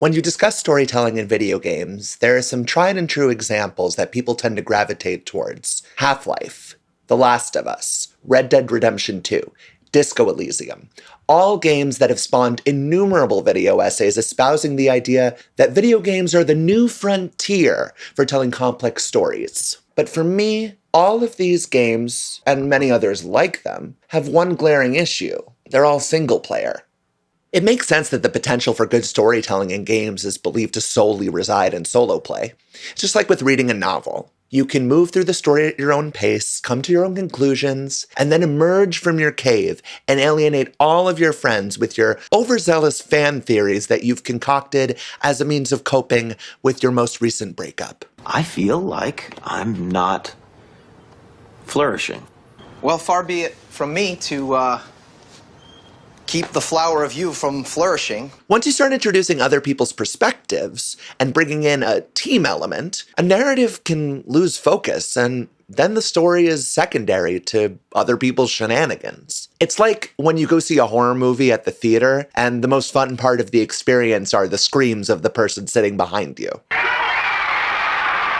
When you discuss storytelling in video games, there are some tried and true examples that people tend to gravitate towards. Half-Life, The Last of Us, Red Dead Redemption 2, Disco Elysium. All games that have spawned innumerable video essays espousing the idea that video games are the new frontier for telling complex stories. But for me, all of these games, and many others like them, have one glaring issue. They're all single-player. It makes sense that the potential for good storytelling in games is believed to solely reside in solo play. It's just like with reading a novel. You can move through the story at your own pace, come to your own conclusions, and then emerge from your cave and alienate all of your friends with your overzealous fan theories that you've concocted as a means of coping with your most recent breakup. I feel like I'm not flourishing. Well, far be it from me to, keep the flower of you from flourishing. Once you start introducing other people's perspectives and bringing in a team element, a narrative can lose focus, and then the story is secondary to other people's shenanigans. It's like when you go see a horror movie at the theater, and the most fun part of the experience are the screams of the person sitting behind you.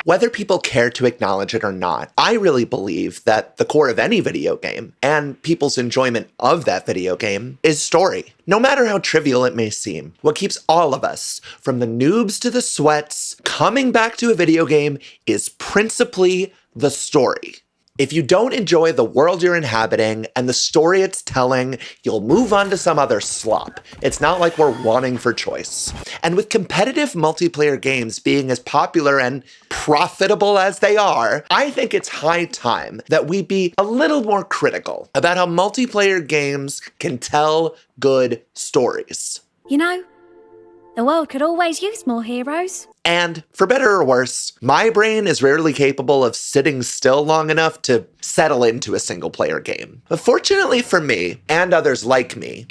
Whether people care to acknowledge it or not, I really believe that the core of any video game, and people's enjoyment of that video game, is story. No matter how trivial it may seem, what keeps all of us, from the noobs to the sweats, coming back to a video game is principally the story. If you don't enjoy the world you're inhabiting and the story it's telling, you'll move on to some other slop. It's not like we're wanting for choice. And with competitive multiplayer games being as popular and profitable as they are, I think it's high time that we be a little more critical about how multiplayer games can tell good stories. You know, the world could always use more heroes. And, for better or worse, my brain is rarely capable of sitting still long enough to settle into a single-player game. But fortunately for me, and others like me,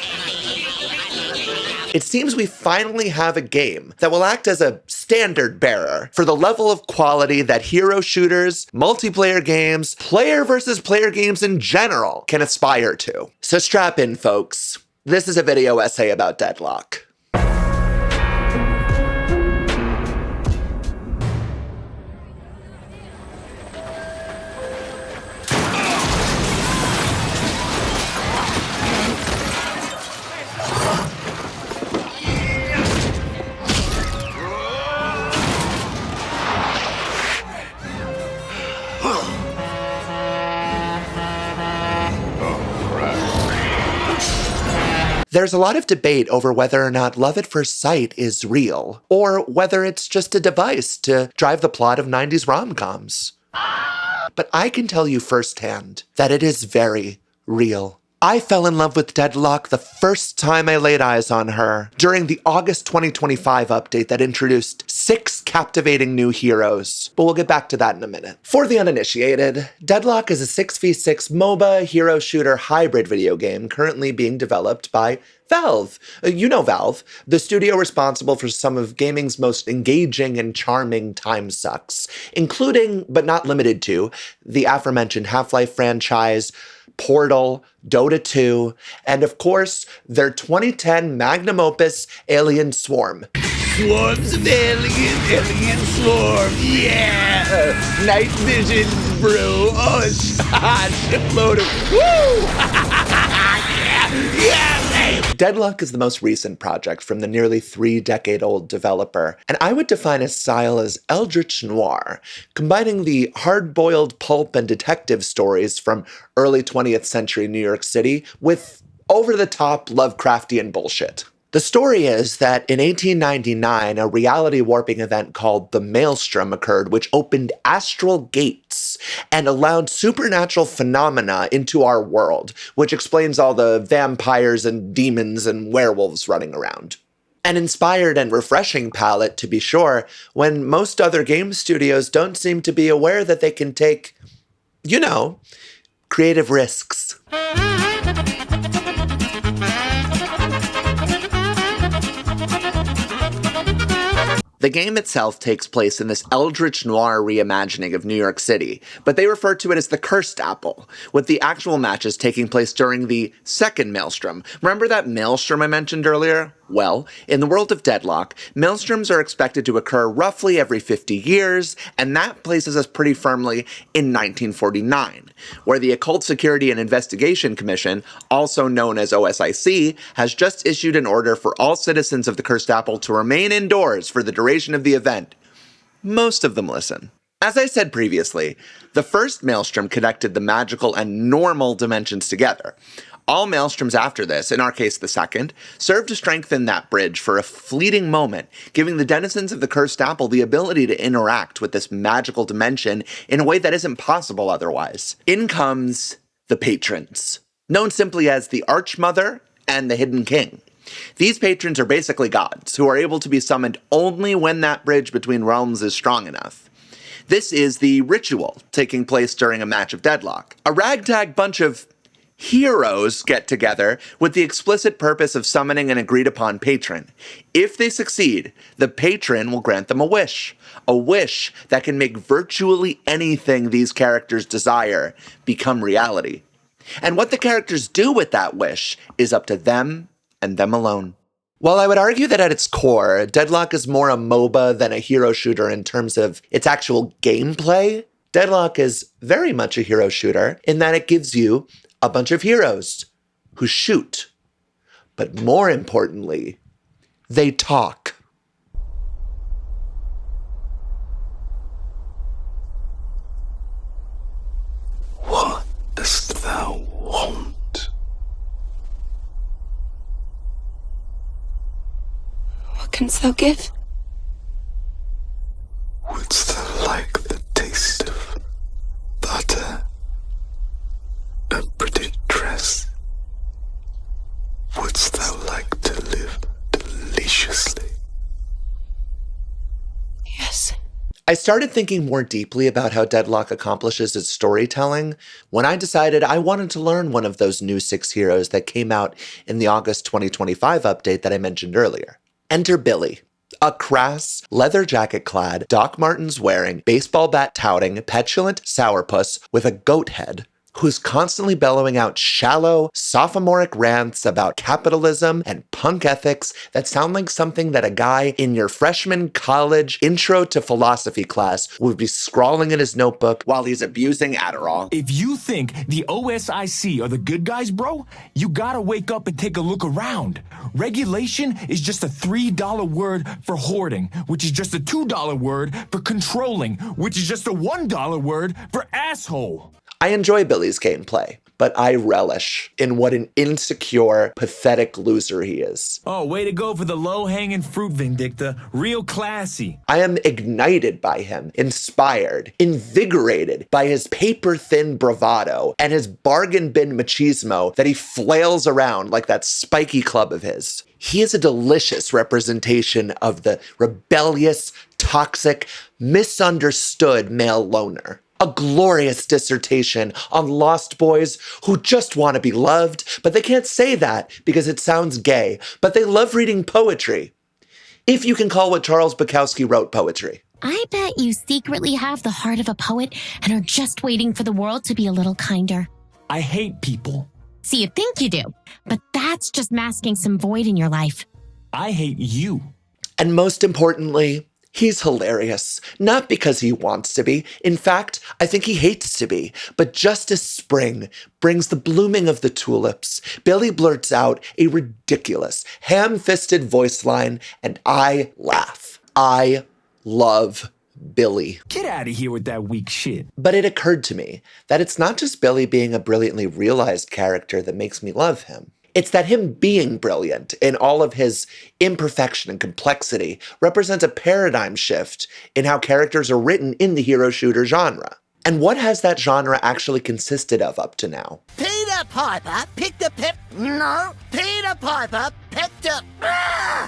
it seems we finally have a game that will act as a standard bearer for the level of quality that hero shooters, multiplayer games, player versus player games in general can aspire to. So strap in, folks. This is a video essay about Deadlock. There's a lot of debate over whether or not love at first sight is real, or whether it's just a device to drive the plot of 90s rom-coms. But I can tell you firsthand that it is very real. I fell in love with Deadlock the first time I laid eyes on her during the August 2025 update that introduced 6 captivating new heroes, but we'll get back to that in a minute. For the uninitiated, Deadlock is a 6v6 MOBA hero shooter hybrid video game currently being developed by Valve. You know Valve, the studio responsible for some of gaming's most engaging and charming time sucks, including, but not limited to, the aforementioned Half-Life franchise, Portal, Dota 2, and of course, their 2010 magnum opus, Alien Swarm. Swarms of aliens, alien swarm, yeah! Night vision, bro, oh, shipload of, woo! Yeah, babe! Deadlock is the most recent project from the nearly 3-decade-old developer, and I would define its style as Eldritch Noir, combining the hard-boiled pulp and detective stories from early 20th century New York City with over-the-top Lovecraftian bullshit. The story is that in 1899, a reality warping event called the Maelstrom occurred, which opened astral gates and allowed supernatural phenomena into our world, which explains all the vampires and demons and werewolves running around. An inspired and refreshing palette, to be sure, when most other game studios don't seem to be aware that they can take, you know, creative risks. The game itself takes place in this Eldritch Noir reimagining of New York City, but they refer to it as the Cursed Apple, with the actual matches taking place during the second Maelstrom. Remember that Maelstrom I mentioned earlier? Well, in the world of Deadlock, Maelstroms are expected to occur roughly every 50 years, and that places us pretty firmly in 1949, where the Occult Security and Investigation Commission, also known as OSIC, has just issued an order for all citizens of the Cursed Apple to remain indoors for the duration of the event. Most of them listen. As I said previously, the first Maelstrom connected the magical and normal dimensions together. All Maelstroms after this, in our case the second, served to strengthen that bridge for a fleeting moment, giving the denizens of the Cursed Apple the ability to interact with this magical dimension in a way that isn't possible otherwise. In comes the patrons, known simply as the Archmother and the Hidden King. These patrons are basically gods, who are able to be summoned only when that bridge between realms is strong enough. This is the ritual taking place during a match of Deadlock. A ragtag bunch of heroes get together with the explicit purpose of summoning an agreed-upon patron. If they succeed, the patron will grant them a wish that can make virtually anything these characters desire become reality. And what the characters do with that wish is up to them and them alone. While I would argue that at its core, Deadlock is more a MOBA than a hero shooter in terms of its actual gameplay, Deadlock is very much a hero shooter in that it gives you a bunch of heroes who shoot. But more importantly, they talk. What dost thou want? What canst thou give? Wouldst thou like the taste of butter? A pretty dress? Wouldst thou like to live deliciously? Yes. I started thinking more deeply about how Deadlock accomplishes its storytelling when I decided I wanted to learn one of those new 6 heroes that came out in the August 2025 update that I mentioned earlier. Enter Billy, a crass, leather jacket-clad, Doc Martens wearing, baseball bat touting, petulant sourpuss with a goat head, who's constantly bellowing out shallow, sophomoric rants about capitalism and punk ethics that sound like something that a guy in your freshman college intro to philosophy class would be scrawling in his notebook while he's abusing Adderall. If you think the OSIC are the good guys, bro, you gotta wake up and take a look around. Regulation is just a $3 word for hoarding, which is just a $2 word for controlling, which is just a $1 word for asshole. I enjoy Billy's gameplay, but I relish in what an insecure, pathetic loser he is. Oh, way to go for the low-hanging fruit, Vindicta. Real classy. I am ignited by him, inspired, invigorated by his paper-thin bravado and his bargain bin machismo that he flails around like that spiky club of his. He is a delicious representation of the rebellious, toxic, misunderstood male loner. A glorious dissertation on lost boys who just want to be loved, but they can't say that because it sounds gay, but they love reading poetry. If you can call what Charles Bukowski wrote poetry. I bet you secretly have the heart of a poet and are just waiting for the world to be a little kinder. I hate people. So you think you do, but that's just masking some void in your life. I hate you. And most importantly, he's hilarious, not because he wants to be. In fact, I think he hates to be. But just as spring brings the blooming of the tulips, Billy blurts out a ridiculous, ham-fisted voice line, and I laugh. I love Billy. Get out of here with that weak shit. But it occurred to me that it's not just Billy being a brilliantly realized character that makes me love him. It's that him being brilliant in all of his imperfection and complexity represents a paradigm shift in how characters are written in the hero shooter genre. And what has that genre actually consisted of up to now? Peter Piper picked a pep. No, Peter Piper picked a.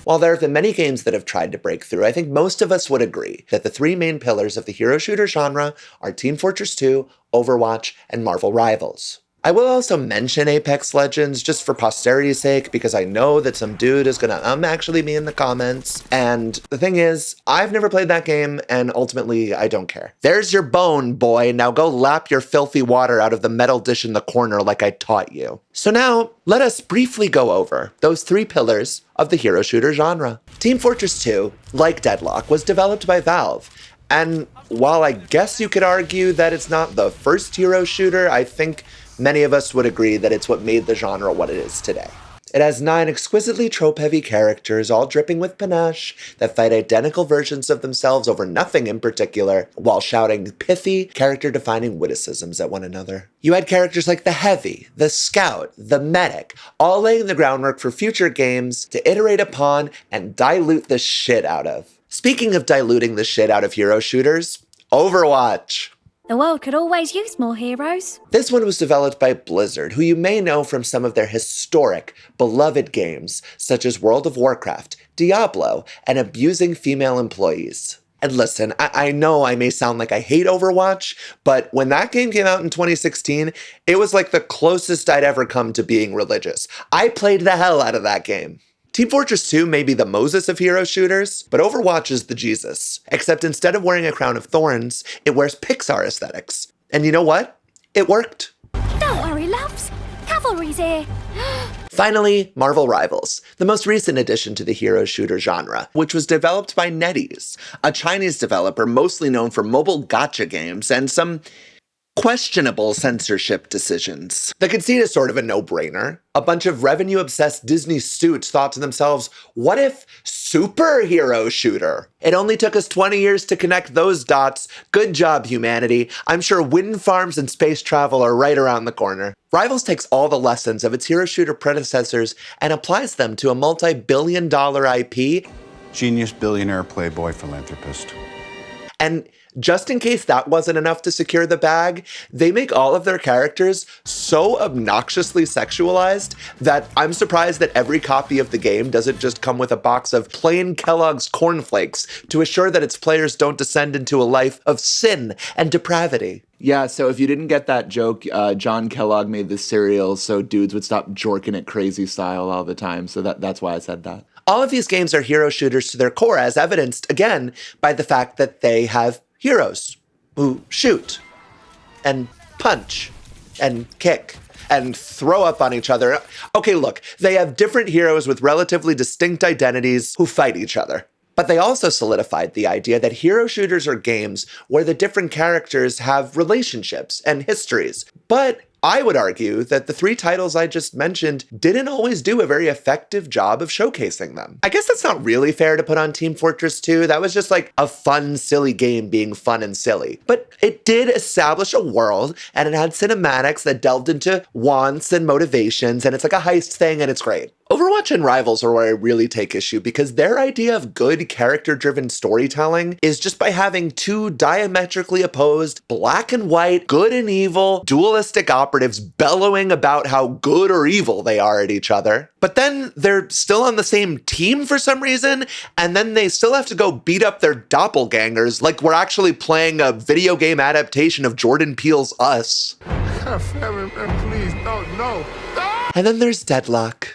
While there have been many games that have tried to break through, I think most of us would agree that the 3 main pillars of the hero shooter genre are Team Fortress 2, Overwatch, and Marvel Rivals. I will also mention Apex Legends just for posterity's sake, because I know that some dude is gonna actually me in the comments. And the thing is, I've never played that game, and ultimately, I don't care. There's your bone, boy. Now go lap your filthy water out of the metal dish in the corner like I taught you. So now, let us briefly go over those 3 pillars of the hero shooter genre. Team Fortress 2, like Deadlock, was developed by Valve. And while I guess you could argue that it's not the first hero shooter, I think many of us would agree that it's what made the genre what it is today. It has 9 exquisitely trope-heavy characters, all dripping with panache, that fight identical versions of themselves over nothing in particular, while shouting pithy, character-defining witticisms at one another. You had characters like the Heavy, the Scout, the Medic, all laying the groundwork for future games to iterate upon and dilute the shit out of. Speaking of diluting the shit out of hero shooters, Overwatch. The world could always use more heroes. This one was developed by Blizzard, who you may know from some of their historic, beloved games, such as World of Warcraft, Diablo, and abusing female employees. And listen, I know I may sound like I hate Overwatch, but when that game came out in 2016, it was like the closest I'd ever come to being religious. I played the hell out of that game. Team Fortress 2 may be the Moses of hero shooters, but Overwatch is the Jesus. Except instead of wearing a crown of thorns, it wears Pixar aesthetics. And you know what? It worked. Don't worry, loves. Cavalry's here. Finally, Marvel Rivals, the most recent addition to the hero shooter genre, which was developed by NetEase, a Chinese developer mostly known for mobile gacha games and some questionable censorship decisions. The conceit is sort of a no-brainer. A bunch of revenue-obsessed Disney stoots thought to themselves, what if superhero shooter? It only took us 20 years to connect those dots. Good job, humanity. I'm sure wind farms and space travel are right around the corner. Rivals takes all the lessons of its hero shooter predecessors and applies them to a multi-billion-dollar IP. Genius, billionaire, playboy, philanthropist. And just in case that wasn't enough to secure the bag, they make all of their characters so obnoxiously sexualized that I'm surprised that every copy of the game doesn't just come with a box of plain Kellogg's cornflakes to assure that its players don't descend into a life of sin and depravity. Yeah, so if you didn't get that joke, John Kellogg made this cereal so dudes would stop jorking it crazy style all the time, so that's why I said that. All of these games are hero shooters to their core, as evidenced, again, by the fact that they have heroes who shoot and punch and kick and throw up on each other. Okay, look, they have different heroes with relatively distinct identities who fight each other. But they also solidified the idea that hero shooters are games where the different characters have relationships and histories. But I would argue that the 3 titles I just mentioned didn't always do a very effective job of showcasing them. I guess that's not really fair to put on Team Fortress 2. That was just like a fun, silly game being fun and silly. But it did establish a world, and it had cinematics that delved into wants and motivations, and it's like a heist thing, and it's great. Overwatch and Rivals are where I really take issue because their idea of good character-driven storytelling is just by having 2 diametrically opposed, black and white, good and evil, dualistic operatives bellowing about how good or evil they are at each other. But then they're still on the same team for some reason, and then they still have to go beat up their doppelgangers like we're actually playing a video game adaptation of Jordan Peele's Us. Please, no. And then there's Deadlock.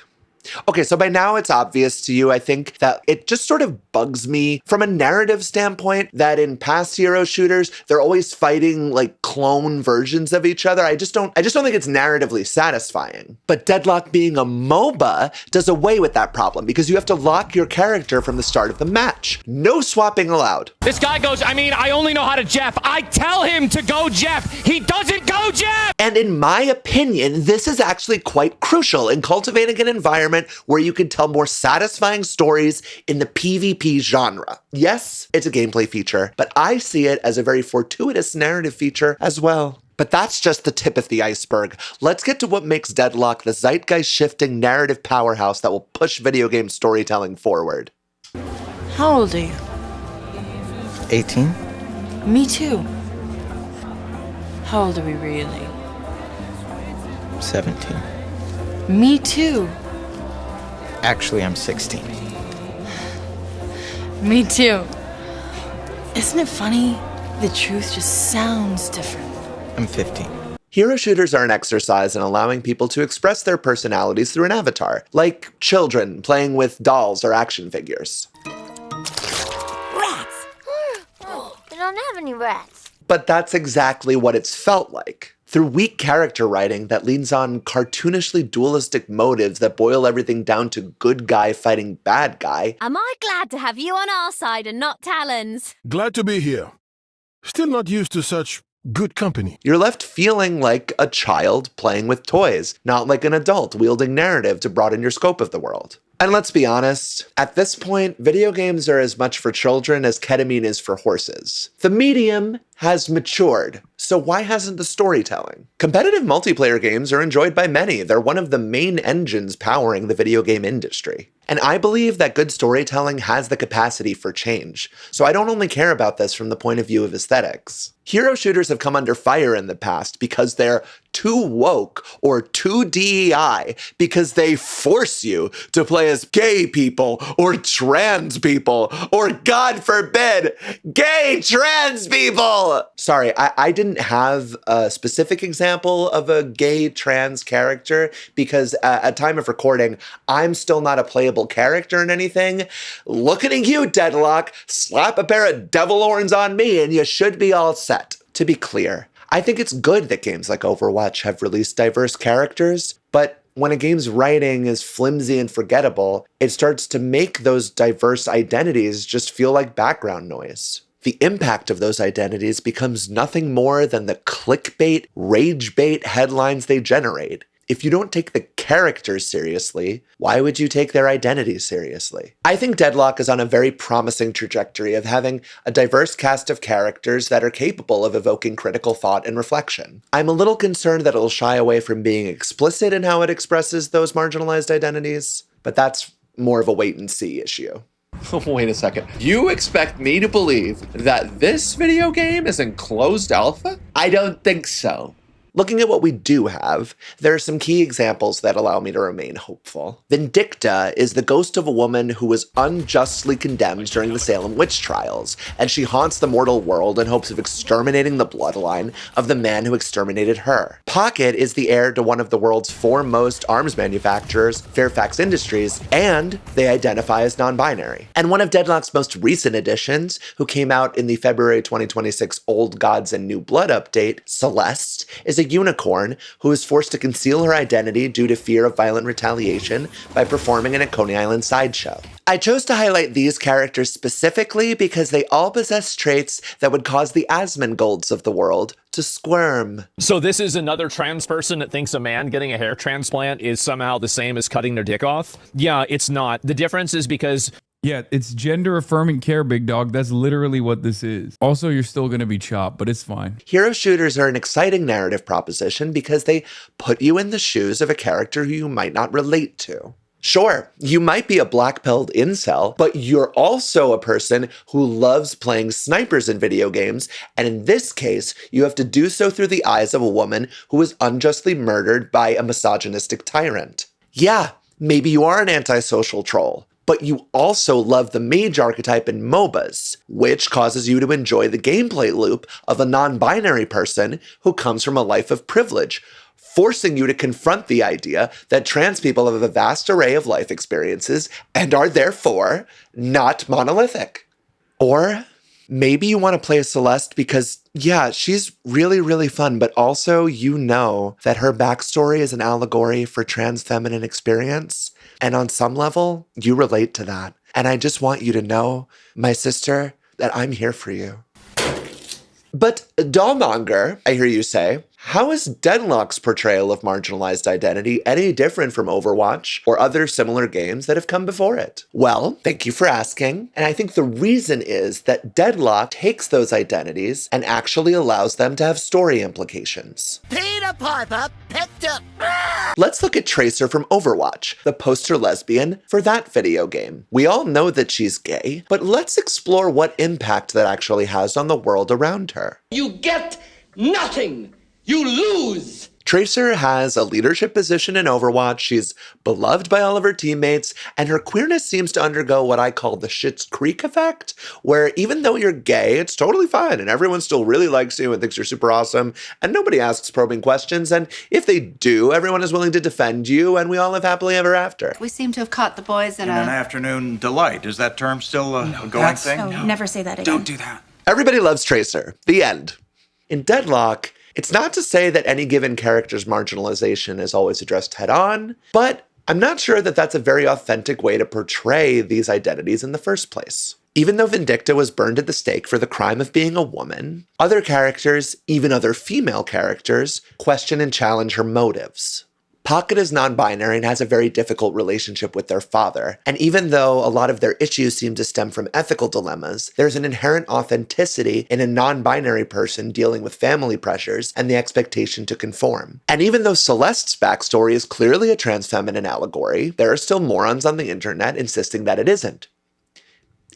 Okay, so by now it's obvious to you, I think, that it just sort of bugs me from a narrative standpoint that in past hero shooters, they're always fighting like clone versions of each other. I just don't think it's narratively satisfying. But Deadlock being a MOBA does away with that problem because you have to lock your character from the start of the match. No swapping allowed. This guy goes, I only know how to Jeff. I tell him to go Jeff. He doesn't go Jeff! And in my opinion, this is actually quite crucial in cultivating an environment where you can tell more satisfying stories in the PvP genre. Yes, it's a gameplay feature, but I see it as a very fortuitous narrative feature as well. But that's just the tip of the iceberg. Let's get to what makes Deadlock the zeitgeist-shifting narrative powerhouse that will push video game storytelling forward. How old are you? 18? Me too. How old are we really? 17. Me too. Actually, I'm 16. Me too. Isn't it funny? The truth just sounds different. I'm 15. Hero shooters are an exercise in allowing people to express their personalities through an avatar, like children playing with dolls or action figures. Rats! We don't have any rats. But that's exactly what it's felt like. Through weak character writing that leans on cartoonishly dualistic motives that boil everything down to good guy fighting bad guy. Am I glad to have you on our side and not Talon's? Glad to be here. Still not used to such good company. You're left feeling like a child playing with toys, not like an adult wielding narrative to broaden your scope of the world. And let's be honest, at this point, video games are as much for children as ketamine is for horses. The medium has matured, so why hasn't the storytelling? Competitive multiplayer games are enjoyed by many. They're one of the main engines powering the video game industry. And I believe that good storytelling has the capacity for change, so I don't only care about this from the point of view of aesthetics. Hero shooters have come under fire in the past because they're too woke or too DEI, because they force you to play as gay people or trans people or, God forbid, gay trans people! Sorry, I didn't have a specific example of a gay trans character because at time of recording, I'm still not a playable character in anything. Looking at you, Deadlock, slap a pair of devil horns on me and you should be all set. To be clear, I think it's good that games like Overwatch have released diverse characters, but when a game's writing is flimsy and forgettable, it starts to make those diverse identities just feel like background noise. The impact of those identities becomes nothing more than the clickbait, rage bait headlines they generate. If you don't take the characters seriously, why would you take their identity seriously? I think Deadlock is on a very promising trajectory of having a diverse cast of characters that are capable of evoking critical thought and reflection. I'm a little concerned that it'll shy away from being explicit in how it expresses those marginalized identities, but that's more of a wait-and-see issue. Wait a second. You expect me to believe that this video game is in closed alpha? I don't think so. Looking at what we do have, there are some key examples that allow me to remain hopeful. Vindicta is the ghost of a woman who was unjustly condemned during the Salem witch trials, and she haunts the mortal world in hopes of exterminating the bloodline of the man who exterminated her. Pocket is the heir to one of the world's foremost arms manufacturers, Fairfax Industries, and they identify as non-binary. And one of Deadlock's most recent additions, who came out in the February 2026 Old Gods and New Blood update, Celeste, is a unicorn who is forced to conceal her identity due to fear of violent retaliation by performing in a Coney Island sideshow. I chose to highlight these characters specifically because they all possess traits that would cause the Asmongold's of the world to squirm. So this is another trans person that thinks a man getting a hair transplant is somehow the same as cutting their dick off? Yeah, it's not. The difference is because yeah, it's gender affirming care, big dog. That's literally what this is. Also, you're still going to be chopped, but it's fine. Hero shooters are an exciting narrative proposition because they put you in the shoes of a character who you might not relate to. Sure, you might be a black-pilled incel, but you're also a person who loves playing snipers in video games, and in this case, you have to do so through the eyes of a woman who was unjustly murdered by a misogynistic tyrant. Yeah, maybe you are an antisocial troll, but you also love the mage archetype in MOBAs, which causes you to enjoy the gameplay loop of a non-binary person who comes from a life of privilege, forcing you to confront the idea that trans people have a vast array of life experiences and are therefore not monolithic. Or maybe you want to play as Celeste because, yeah, she's really, really fun, but also you know that her backstory is an allegory for trans feminine experience. And on some level, you relate to that. And I just want you to know, my sister, that I'm here for you. But Dollmonger, I hear you say, how is Deadlock's portrayal of marginalized identity any different from Overwatch or other similar games that have come before it? Well, thank you for asking. And I think the reason is that Deadlock takes those identities and actually allows them to have story implications. Peter Piper picked up. Let's look at Tracer from Overwatch, the poster lesbian for that video game. We all know that she's gay, but let's explore what impact that actually has on the world around her. You get nothing! You lose! Tracer has a leadership position in Overwatch, she's beloved by all of her teammates, and her queerness seems to undergo what I call the Schitt's Creek effect, where even though you're gay, it's totally fine, and everyone still really likes you and thinks you're super awesome, and nobody asks probing questions, and if they do, everyone is willing to defend you, and we all live happily ever after. We seem to have caught the boys in an afternoon delight. Is that term still a going thing? Oh, never say that again. Don't do that. Everybody loves Tracer. The end. In Deadlock, it's not to say that any given character's marginalization is always addressed head-on, but I'm not sure that that's a very authentic way to portray these identities in the first place. Even though Vindicta was burned at the stake for the crime of being a woman, other characters, even other female characters, question and challenge her motives. Pocket is non-binary and has a very difficult relationship with their father, and even though a lot of their issues seem to stem from ethical dilemmas, there's an inherent authenticity in a non-binary person dealing with family pressures and the expectation to conform. And even though Celeste's backstory is clearly a trans feminine allegory, there are still morons on the internet insisting that it isn't.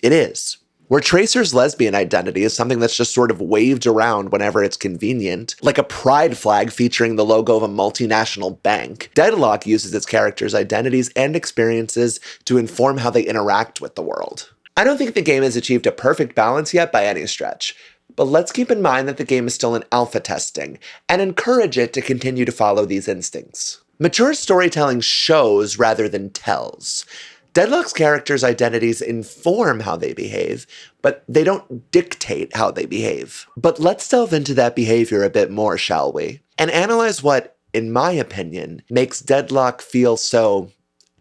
It is. Where Tracer's lesbian identity is something that's just sort of waved around whenever it's convenient, like a pride flag featuring the logo of a multinational bank, Deadlock uses its characters' identities and experiences to inform how they interact with the world. I don't think the game has achieved a perfect balance yet by any stretch, but let's keep in mind that the game is still in alpha testing, and encourage it to continue to follow these instincts. Mature storytelling shows rather than tells. Deadlock's characters' identities inform how they behave, but they don't dictate how they behave. But let's delve into that behavior a bit more, shall we? And analyze what, in my opinion, makes Deadlock feel so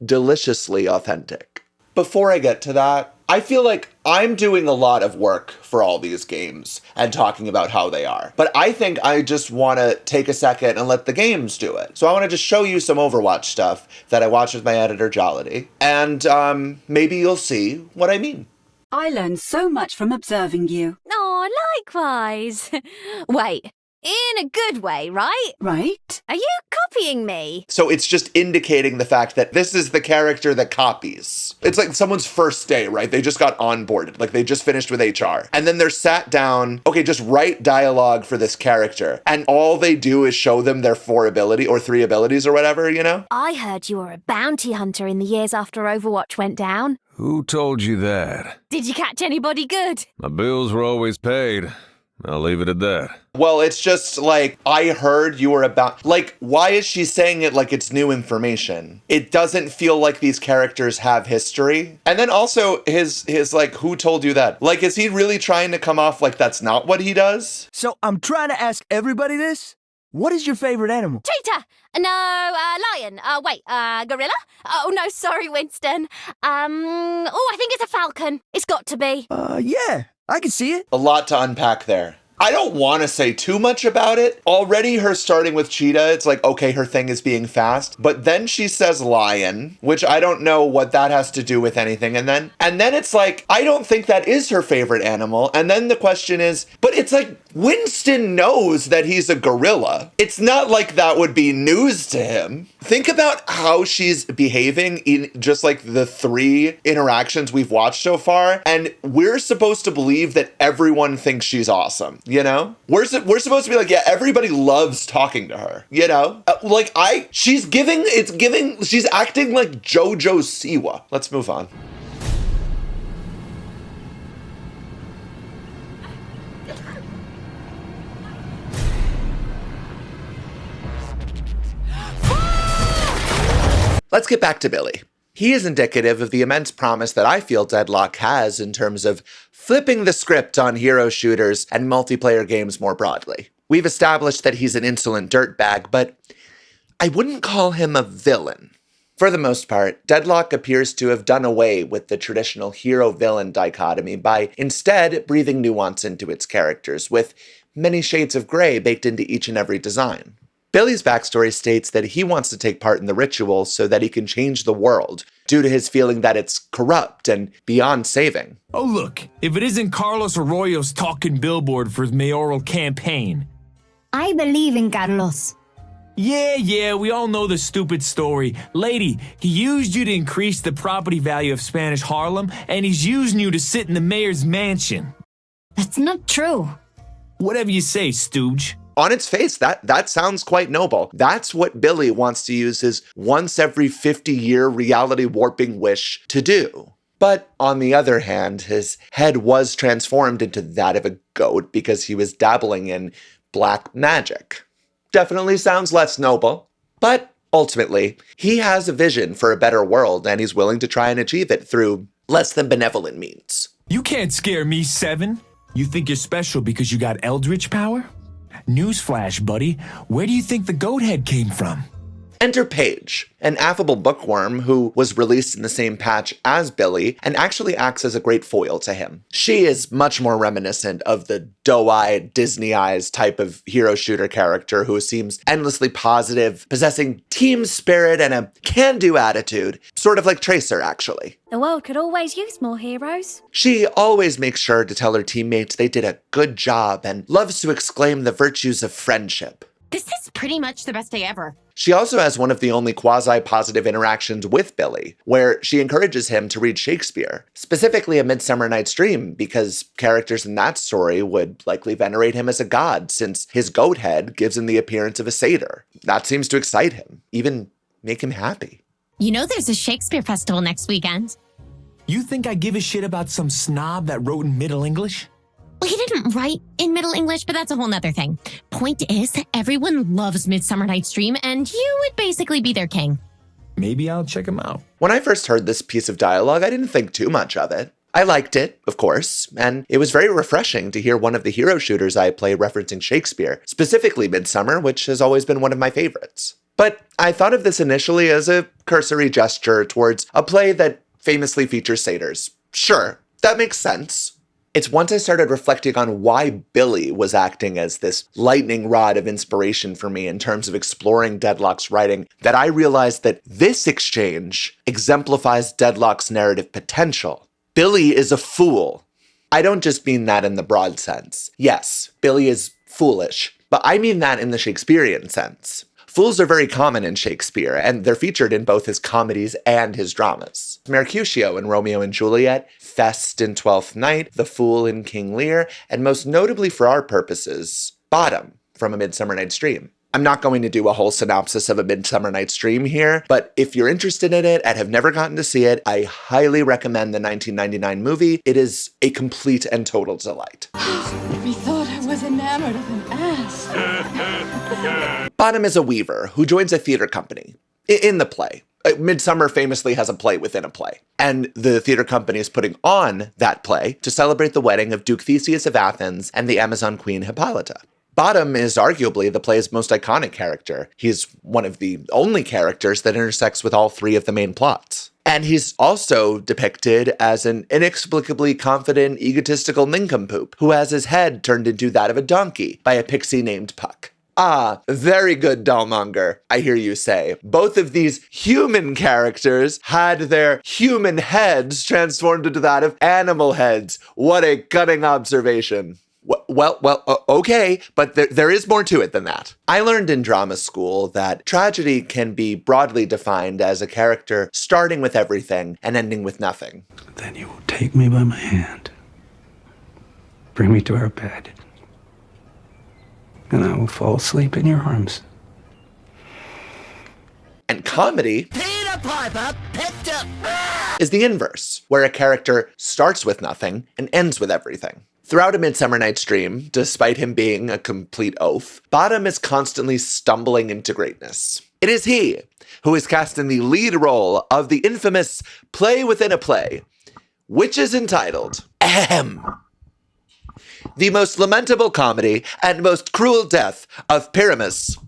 deliciously authentic. Before I get to that, I feel like I'm doing a lot of work for all these games and talking about how they are. But I think I just want to take a second and let the games do it. So I want to just show you some Overwatch stuff that I watched with my editor, Jollity. And maybe you'll see what I mean. I learned so much from observing you. Oh, likewise. Wait, in a good way, right? Right. Are you copying me? So it's just indicating the fact that this is the character that copies. It's like someone's first day, right? They just got onboarded, like they just finished with HR. And then they're sat down, okay, just write dialogue for this character. And all they do is show them their 4 ability or 3 abilities or whatever, you know? I heard you were a bounty hunter in the years after Overwatch went down. Who told you that? Did you catch anybody good? My bills were always paid. I'll leave it at that. Well, it's just like, I heard you were about, like, why is she saying it like it's new information? It doesn't feel like these characters have history. And then also his like, who told you that? Like, is he really trying to come off like that's not what he does? So I'm trying to ask everybody this. What is your favorite animal? Cheetah! No, lion. Gorilla? Oh, no, sorry, Winston. I think it's a falcon. It's got to be. Yeah, I can see it. A lot to unpack there. I don't want to say too much about it. Already her starting with cheetah, it's like, okay, her thing is being fast. But then she says lion, which I don't know what that has to do with anything. And then it's like, I don't think that is her favorite animal. And then the question is, but it's like, Winston knows that he's a gorilla. It's not like that would be news to him. Think about how she's behaving in just like the 3 interactions we've watched so far. And we're supposed to believe that everyone thinks she's awesome. You know, we're supposed to be like, yeah, everybody loves talking to her, you know, she's acting like JoJo Siwa. Let's move on. Let's get back to Billy. He is indicative of the immense promise that I feel Deadlock has in terms of flipping the script on hero shooters and multiplayer games more broadly. We've established that he's an insolent dirtbag, but I wouldn't call him a villain. For the most part, Deadlock appears to have done away with the traditional hero-villain dichotomy by instead breathing nuance into its characters, with many shades of gray baked into each and every design. Billy's backstory states that he wants to take part in the ritual so that he can change the world, due to his feeling that it's corrupt and beyond saving. Oh look, if it isn't Carlos Arroyo's talking billboard for his mayoral campaign. I believe in Carlos. Yeah, we all know the stupid story. Lady, he used you to increase the property value of Spanish Harlem, and he's using you to sit in the mayor's mansion. That's not true. Whatever you say, stooge. On its face, that sounds quite noble. That's what Billy wants to use his once every 50-year reality warping wish to do. But on the other hand, his head was transformed into that of a goat because he was dabbling in black magic. Definitely sounds less noble, but ultimately, he has a vision for a better world and he's willing to try and achieve it through less than benevolent means. You can't scare me, Seven. You think you're special because you got Eldritch power? Newsflash, buddy. Where do you think the goat head came from? Enter Paige, an affable bookworm who was released in the same patch as Billy and actually acts as a great foil to him. She is much more reminiscent of the doe-eyed, Disney-eyes type of hero shooter character who seems endlessly positive, possessing team spirit and a can-do attitude, sort of like Tracer, actually. The world could always use more heroes. She always makes sure to tell her teammates they did a good job and loves to exclaim the virtues of friendship. This is pretty much the best day ever. She also has one of the only quasi-positive interactions with Billy, where she encourages him to read Shakespeare, specifically A Midsummer Night's Dream, because characters in that story would likely venerate him as a god, since his goat head gives him the appearance of a satyr. That seems to excite him, even make him happy. You know there's a Shakespeare festival next weekend. You think I give a shit about some snob that wrote in Middle English? Well, he didn't write in Middle English, but that's a whole nother thing. Point is, everyone loves Midsummer Night's Dream, and you would basically be their king. Maybe I'll check him out. When I first heard this piece of dialogue, I didn't think too much of it. I liked it, of course, and it was very refreshing to hear one of the hero shooters I play referencing Shakespeare, specifically Midsummer, which has always been one of my favorites. But I thought of this initially as a cursory gesture towards a play that famously features satyrs. Sure, that makes sense. It's once I started reflecting on why Billy was acting as this lightning rod of inspiration for me in terms of exploring Deadlock's writing that I realized that this exchange exemplifies Deadlock's narrative potential. Billy is a fool. I don't just mean that in the broad sense. Yes, Billy is foolish, but I mean that in the Shakespearean sense. Fools are very common in Shakespeare, and they're featured in both his comedies and his dramas. Mercutio in Romeo and Juliet, Fest in Twelfth Night, the Fool in King Lear, and most notably for our purposes, Bottom from A Midsummer Night's Dream. I'm not going to do a whole synopsis of A Midsummer Night's Dream here, but if you're interested in it and have never gotten to see it, I highly recommend the 1999 movie. It is a complete and total delight. We thought I was enamored of an ass. Bottom is a weaver who joins a theater company. In the play. Midsummer famously has a play within a play. And the theater company is putting on that play to celebrate the wedding of Duke Theseus of Athens and the Amazon queen Hippolyta. Bottom is arguably the play's most iconic character. He's one of the only characters that intersects with all three of the main plots. And he's also depicted as an inexplicably confident, egotistical nincompoop who has his head turned into that of a donkey by a pixie named Puck. Ah, very good, Dollmonger, I hear you say. Both of these human characters had their human heads transformed into that of animal heads. What a cunning observation. Well, okay, but there is more to it than that. I learned in drama school that tragedy can be broadly defined as a character starting with everything and ending with nothing. Then you will take me by my hand, bring me to our bed, and I will fall asleep in your arms. And comedy Peter Piper picked up is the inverse, where a character starts with nothing and ends with everything. Throughout A Midsummer Night's Dream, despite him being a complete oaf, Bottom is constantly stumbling into greatness. It is he who is cast in the lead role of the infamous Play Within a Play, which is entitled Ahem. The most lamentable comedy and most cruel death of Pyramus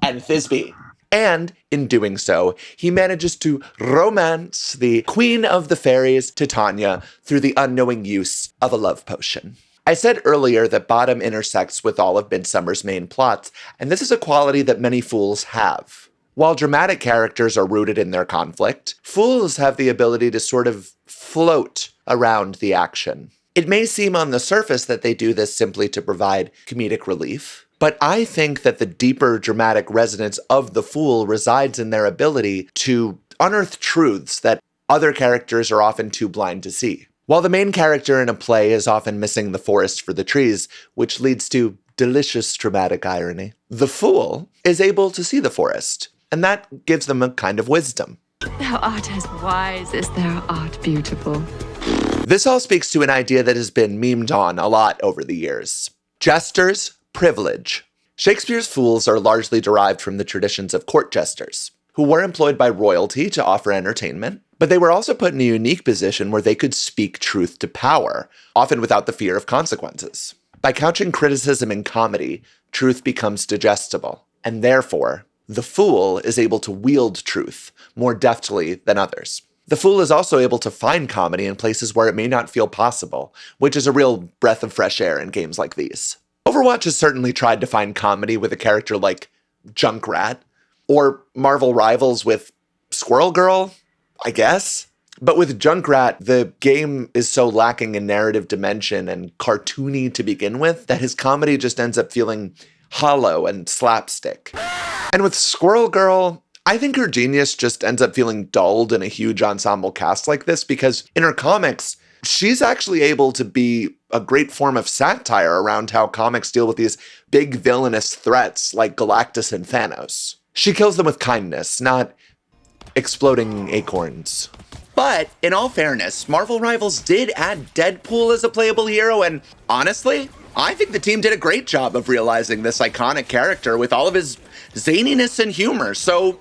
and Thisbe. And in doing so, he manages to romance the Queen of the Fairies, Titania, through the unknowing use of a love potion. I said earlier that Bottom intersects with all of Midsummer's main plots, and this is a quality that many fools have. While dramatic characters are rooted in their conflict, fools have the ability to sort of float around the action. It may seem on the surface that they do this simply to provide comedic relief, but I think that the deeper dramatic resonance of the fool resides in their ability to unearth truths that other characters are often too blind to see. While the main character in a play is often missing the forest for the trees, which leads to delicious dramatic irony. The fool is able to see the forest, and that gives them a kind of wisdom. Thou art as wise as thou art beautiful. This all speaks to an idea that has been memed on a lot over the years. Jester's privilege. Shakespeare's fools are largely derived from the traditions of court jesters, who were employed by royalty to offer entertainment, but they were also put in a unique position where they could speak truth to power, often without the fear of consequences. By couching criticism in comedy, truth becomes digestible, and therefore, the fool is able to wield truth more deftly than others. The fool is also able to find comedy in places where it may not feel possible, which is a real breath of fresh air in games like these. Overwatch has certainly tried to find comedy with a character like Junkrat, or Marvel Rivals with Squirrel Girl, I guess. But with Junkrat, the game is so lacking in narrative dimension and cartoony to begin with that his comedy just ends up feeling hollow and slapstick. And with Squirrel Girl, I think her genius just ends up feeling dulled in a huge ensemble cast like this because in her comics, she's actually able to be a great form of satire around how comics deal with these big villainous threats like Galactus and Thanos. She kills them with kindness, not exploding acorns. But in all fairness, Marvel Rivals did add Deadpool as a playable hero, and honestly, I think the team did a great job of realizing this iconic character with all of his zaniness and humor, so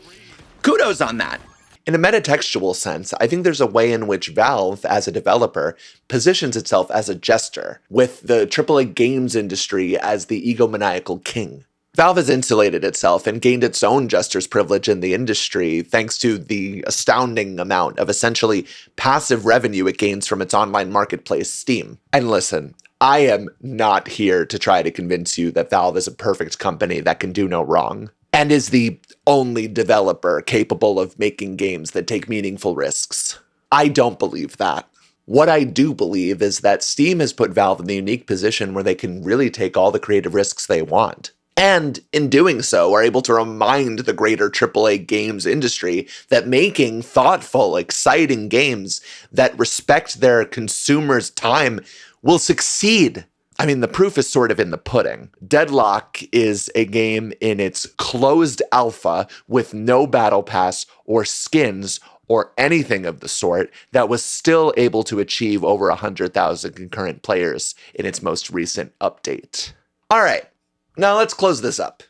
kudos on that. In a metatextual sense, I think there's a way in which Valve, as a developer, positions itself as a jester, with the AAA games industry as the egomaniacal king. Valve has insulated itself and gained its own jester's privilege in the industry thanks to the astounding amount of essentially passive revenue it gains from its online marketplace, Steam. And listen, I am not here to try to convince you that Valve is a perfect company that can do no wrong, and is the only developer capable of making games that take meaningful risks. I don't believe that. What I do believe is that Steam has put Valve in the unique position where they can really take all the creative risks they want. And in doing so, are able to remind the greater AAA games industry that making thoughtful, exciting games that respect their consumers' time will succeed. I mean, the proof is sort of in the pudding. Deadlock is a game in its closed alpha with no battle pass or skins or anything of the sort that was still able to achieve over 100,000 concurrent players in its most recent update. All right. Now let's close this up.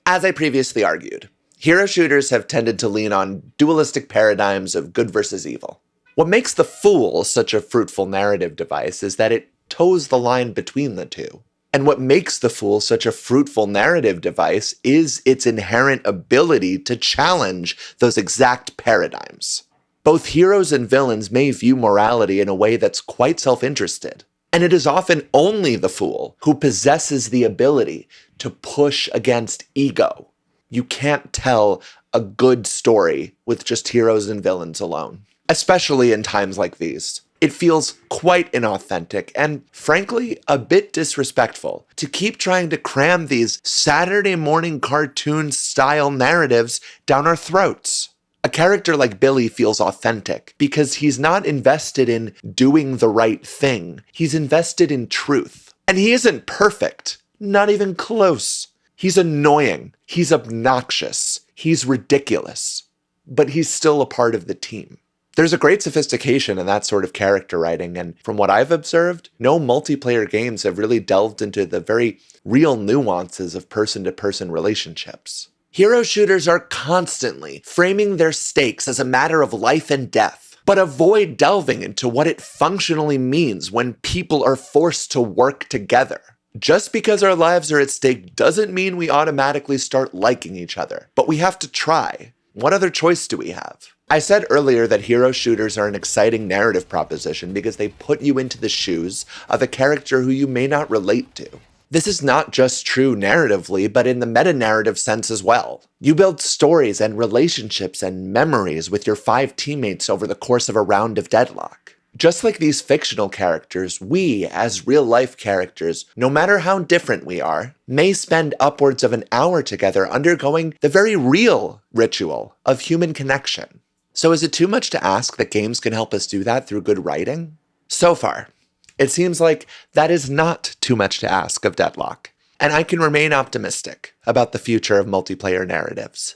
As I previously argued, hero shooters have tended to lean on dualistic paradigms of good versus evil. What makes The Fool such a fruitful narrative device is that it toes the line between the two. And what makes The Fool such a fruitful narrative device is its inherent ability to challenge those exact paradigms. Both heroes and villains may view morality in a way that's quite self-interested. And it is often only the fool who possesses the ability to push against ego. You can't tell a good story with just heroes and villains alone, especially in times like these. It feels quite inauthentic and, frankly, a bit disrespectful to keep trying to cram these Saturday morning cartoon-style narratives down our throats. A character like Billy feels authentic because he's not invested in doing the right thing. He's invested in truth. And he isn't perfect. Not even close. He's annoying. He's obnoxious. He's ridiculous. But he's still a part of the team. There's a great sophistication in that sort of character writing, and from what I've observed, no multiplayer games have really delved into the very real nuances of person-to-person relationships. Hero shooters are constantly framing their stakes as a matter of life and death, but avoid delving into what it functionally means when people are forced to work together. Just because our lives are at stake doesn't mean we automatically start liking each other, but we have to try. What other choice do we have? I said earlier that hero shooters are an exciting narrative proposition because they put you into the shoes of a character who you may not relate to. This is not just true narratively, but in the meta-narrative sense as well. You build stories and relationships and memories with your 5 teammates over the course of a round of Deadlock. Just like these fictional characters, we, as real-life characters, no matter how different we are, may spend upwards of an hour together undergoing the very real ritual of human connection. So is it too much to ask that games can help us do that through good writing? So far, it seems like that is not too much to ask of Deadlock. and I can remain optimistic about the future of multiplayer narratives.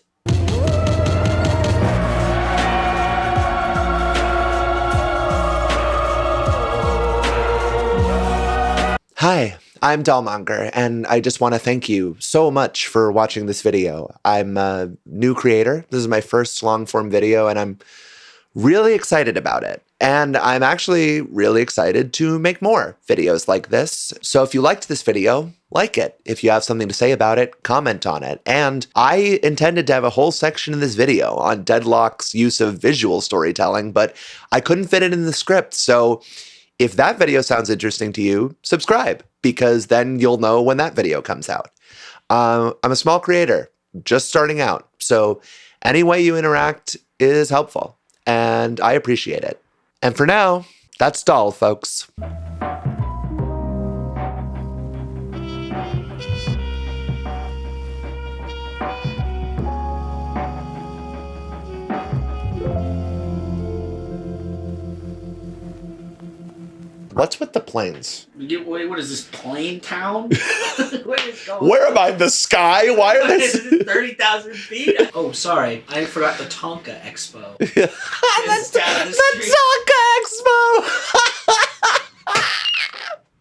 Hi, I'm Dollmonger, and I just want to thank you so much for watching this video. I'm a new creator. This is my first long-form video, and I'm really excited about it. And I'm actually really excited to make more videos like this. So if you liked this video, like it. If you have something to say about it, comment on it. And I intended to have a whole section in this video on Deadlock's use of visual storytelling, but I couldn't fit it in the script. So if that video sounds interesting to you, subscribe, because then you'll know when that video comes out. I'm a small creator, just starting out. So any way you interact is helpful, and I appreciate it. And for now, that's Doll, folks. What's with the planes? Wait, what is this, Plane Town? What is going Where am I? In the sky? Why are Is this? it 30,000 feet? Oh, sorry. I forgot the Tonka Expo. The Tonka Expo!